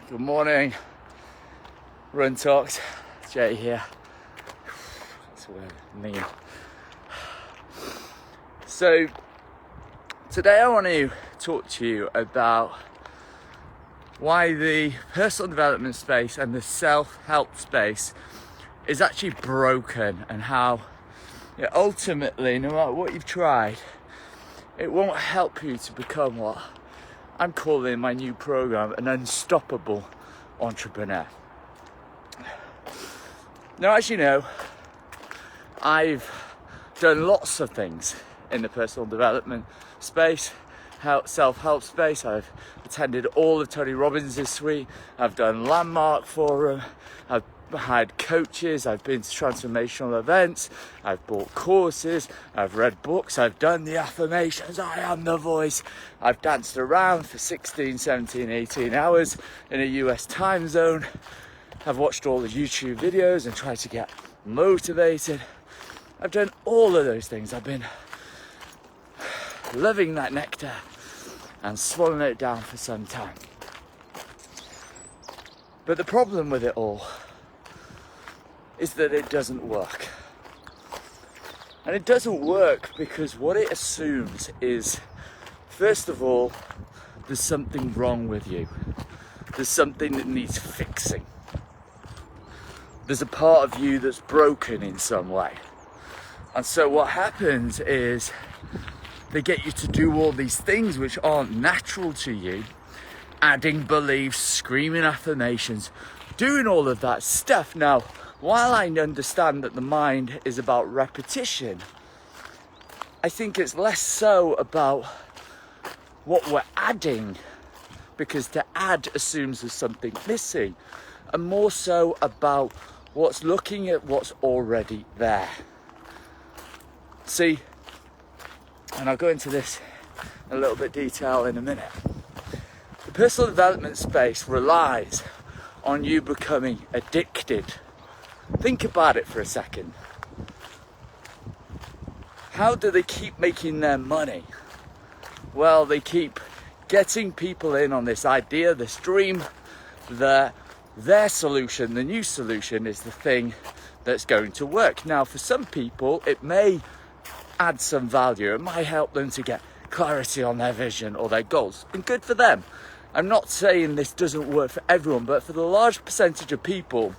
Good morning, Run Talks, Jay here. That's a weird name. So today I want to talk to you about why the personal development space and the self-help space is actually broken, and how ultimately, no matter what you've tried, it won't help you to become what I'm calling my new program an unstoppable entrepreneur. Now, as you know, I've done lots of things in the personal development space, self-help space. I've attended all of Tony Robbins' suite. I've done Landmark Forum. I've hired coaches. I've been to transformational events. I've bought courses. I've read books. I've done the affirmations. I am the voice. I've danced around for 16, 17, 18 hours in a US time zone. I've watched all the YouTube videos and tried to get motivated. I've done all of those things. I've been loving that nectar and swallowing it down for some time. But the problem with it all is that it doesn't work. And it doesn't work because what it assumes is, first of all, there's something wrong with you. There's something that needs fixing. There's a part of you that's broken in some way. And so what happens is they get you to do all these things which aren't natural to you, adding beliefs, screaming affirmations, doing all of that stuff. Now, while I understand that the mind is about repetition, I think it's less so about what we're adding, because to add assumes there's something missing, and more so about what's looking at what's already there. See, and I'll go into this in a little bit detail in a minute. The personal development space relies on you becoming addicted. Think about it for a second. How do they keep making their money? Well, they keep getting people in on this idea, this dream, that their solution, the new solution, is the thing that's going to work. Now, for some people, it may add some value. It might help them to get clarity on their vision or their goals, and good for them. I'm not saying this doesn't work for everyone, but for the large percentage of people,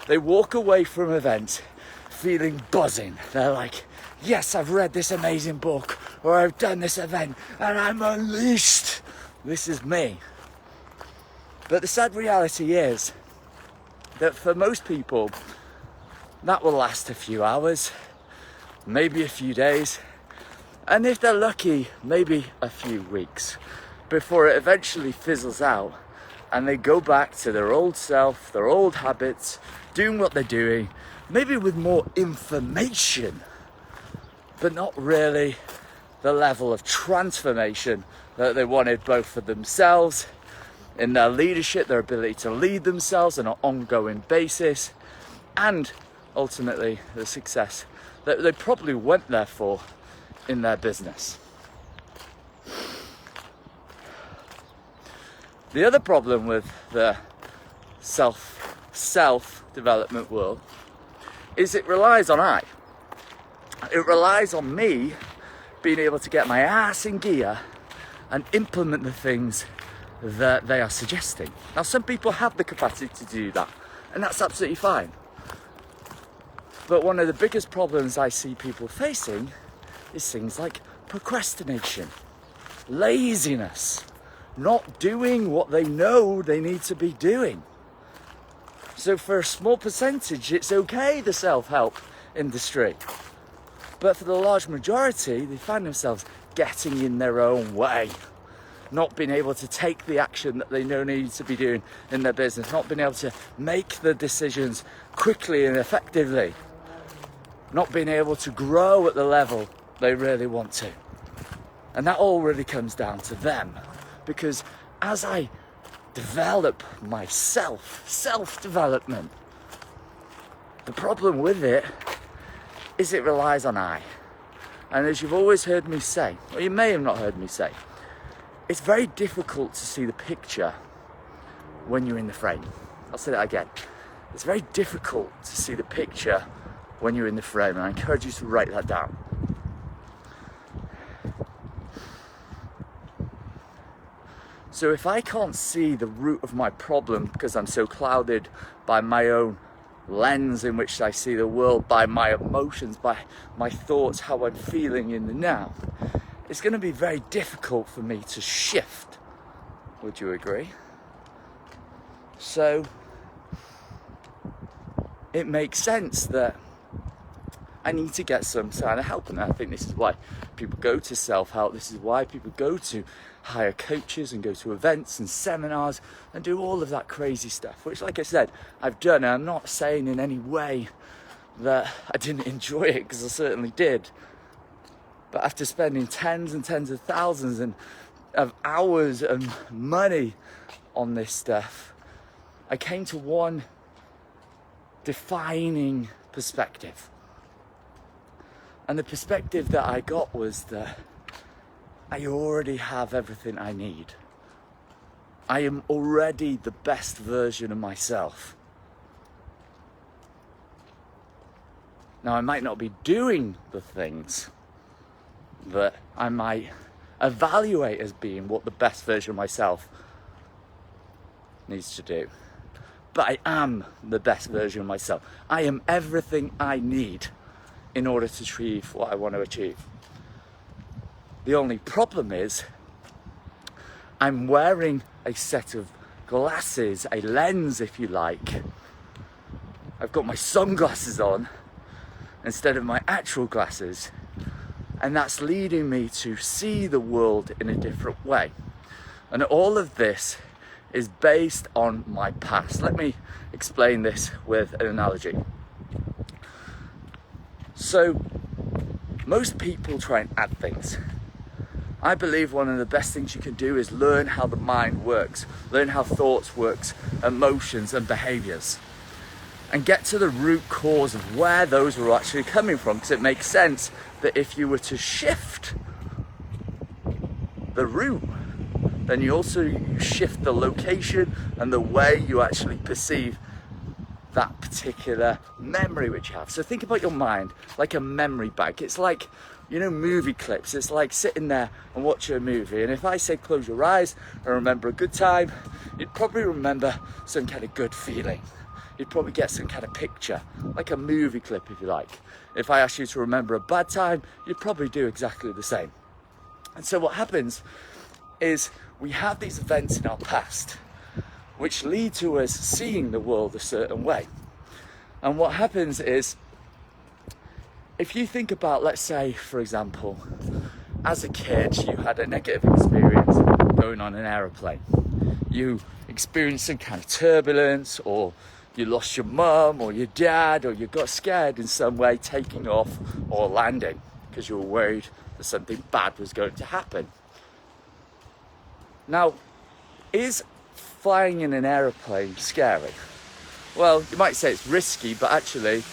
they walk away from events feeling buzzing. They're like, yes, I've read this amazing book, or I've done this event, and I'm unleashed. This is me. But the sad reality is that for most people, that will last a few hours, maybe a few days, and if they're lucky, maybe a few weeks, before it eventually fizzles out and they go back to their old self, their old habits, doing what they're doing, maybe with more information, but not really the level of transformation that they wanted, both for themselves, in their leadership, their ability to lead themselves on an ongoing basis, and ultimately the success that they probably went there for in their business. The other problem with the self-development world is it relies on I. It relies on me being able to get my ass in gear and implement the things that they are suggesting. Now, some people have the capacity to do that, and that's absolutely fine. But one of the biggest problems I see people facing is things like procrastination, laziness, not doing what they know they need to be doing. So for a small percentage, it's okay, the self-help industry. But for the large majority, they find themselves getting in their own way, not being able to take the action that they know need to be doing in their business, not being able to make the decisions quickly and effectively, not being able to grow at the level they really want to. And that all really comes down to them. Because as I develop myself, self-development, the problem with it is it relies on I. And as you've always heard me say, or you may have not heard me say, it's very difficult to see the picture when you're in the frame. I'll say that again. It's very difficult to see the picture when you're in the frame, and I encourage you to write that down. So if I can't see the root of my problem because I'm so clouded by my own lens in which I see the world, by my emotions, by my thoughts, how I'm feeling in the now, it's going to be very difficult for me to shift. Would you agree? So it makes sense that I need to get some kind of help, and I think this is why people go to self-help. This is why people go to hire coaches and go to events and seminars and do all of that crazy stuff, which, like I said, I've done. And I'm not saying in any way that I didn't enjoy it, because I certainly did. But after spending tens and tens of thousands of hours and money on this stuff, I came to one defining perspective. And the perspective that I got was that I already have everything I need. I am already the best version of myself. Now, I might not be doing the things that I might evaluate as being what the best version of myself needs to do, but I am the best version of myself. I am everything I need in order to achieve what I want to achieve. The only problem is I'm wearing a set of glasses, a lens if you like. I've got my sunglasses on instead of my actual glasses, and that's leading me to see the world in a different way. And all of this is based on my past. Let me explain this with an analogy. So, most people try and add things. I believe one of the best things you can do is learn how the mind works, learn how thoughts works, emotions and behaviors, and get to the root cause of where those are actually coming from, because it makes sense that if you were to shift the root, then you shift the location and the way you actually perceive that particular memory which you have. So think about your mind like a memory bank. It's like, you know, movie clips. It's like sitting there and watching a movie, and if I say close your eyes and remember a good time, you'd probably remember some kind of good feeling. You'd probably get some kind of picture, like a movie clip if you like. If I asked you to remember a bad time, you'd probably do exactly the same. And so what happens is we have these events in our past which lead to us seeing the world a certain way. And what happens is, if you think about, let's say, for example, as a kid, you had a negative experience going on an aeroplane. You experienced some kind of turbulence, or you lost your mum or your dad, or you got scared in some way taking off or landing because you were worried that something bad was going to happen. Now, is flying in an aeroplane scary? Well, you might say it's risky, but actually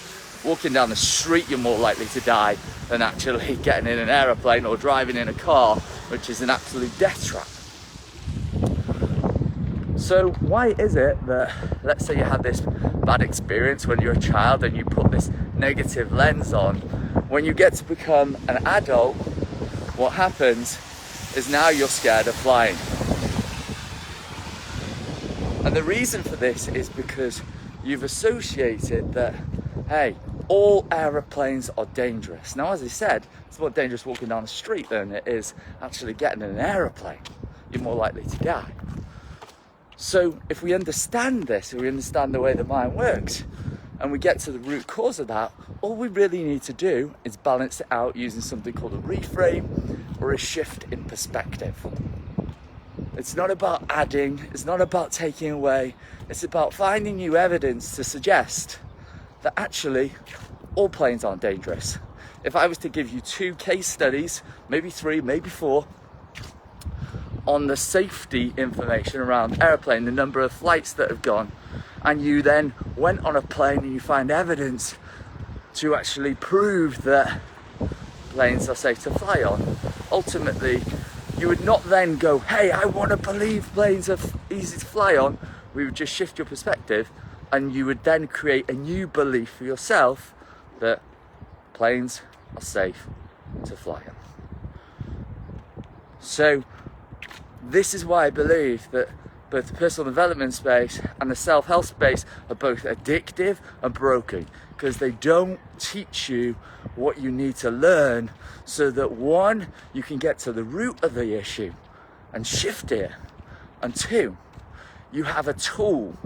walking down the street you're more likely to die than actually getting in an aeroplane or driving in a car, which is an absolute death trap. So why is it that, let's say you had this bad experience when you're a child and you put this negative lens on, when you get to become an adult, what happens is now you're scared of flying? And the reason for this is because you've associated that, hey, all aeroplanes are dangerous. Now, as I said, it's more dangerous walking down the street than it is actually getting in an aeroplane. You're more likely to die. So if we understand this, if we understand the way the mind works, and we get to the root cause of that, all we really need to do is balance it out using something called a reframe or a shift in perspective. It's not about adding, it's not about taking away, it's about finding new evidence to suggest that actually all planes aren't dangerous. If I was to give you 2 case studies, maybe 3, maybe 4, on the safety information around airplane, the number of flights that have gone, and you then went on a plane and you find evidence to actually prove that planes are safe to fly on, ultimately you would not then go, hey, I want to believe planes are easy to fly on, we would just shift your perspective, and you would then create a new belief for yourself that planes are safe to fly in. So this is why I believe that both the personal development space and the self-help space are both addictive and broken, because they don't teach you what you need to learn so that, one, you can get to the root of the issue and shift it, and two, you have a tool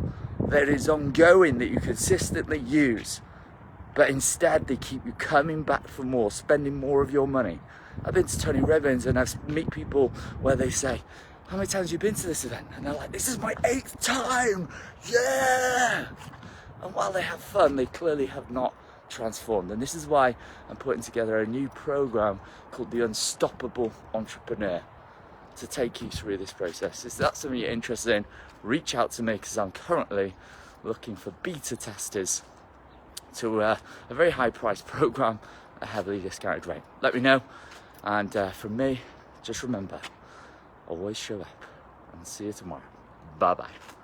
that is ongoing that you consistently use, but instead they keep you coming back for more, spending more of your money. I've been to Tony Robbins and I meet people where they say, how many times have you been to this event? And they're like, this is my 8th time, yeah! And while they have fun, they clearly have not transformed. And this is why I'm putting together a new program called The Unstoppable Entrepreneur to take you through this process. If that's something you're interested in, reach out to me, because I'm currently looking for beta testers to a very high price program, a heavily discounted rate. Let me know. And from me, just remember, always show up, and see you tomorrow. Bye bye.